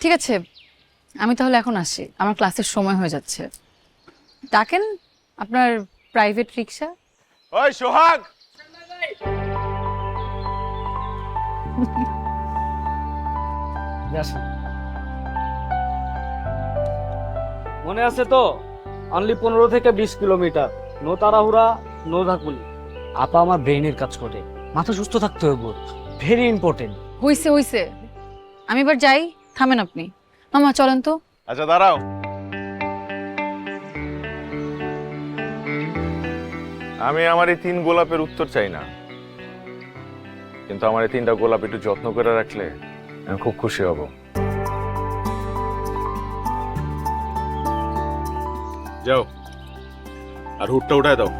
ঠিক আছে, আমি তাহলে এখন আসি, আমার ক্লাসের সময় হয়ে যাচ্ছে। ডাকেন আপনার প্রাইভেট রিক্সা। ওই সোহাগ, মনে আছে তো? অনলি 15 থেকে 20 কিলোমিটার, নো তাড়াহুড়া, নো ধাকুলি। আপা আমার ব্রেইনের কাজ করে, মাথা সুস্থ থাকতে হবে, ভেরি ইম্পর্টেন্ট। হইছে হইছে, আমি এবার যাই। থামেন আপনি। মামা চলেন তো। আচ্ছা দাঁড়াও। আমি আমার এই 3 গোলাপের উত্তর চাই না, কিন্তু আমার এই 3টা গোলাপ একটু যত্ন করে রাখলে আমি খুব খুশি হব। যাও আর হুডটা উঠায় দাও।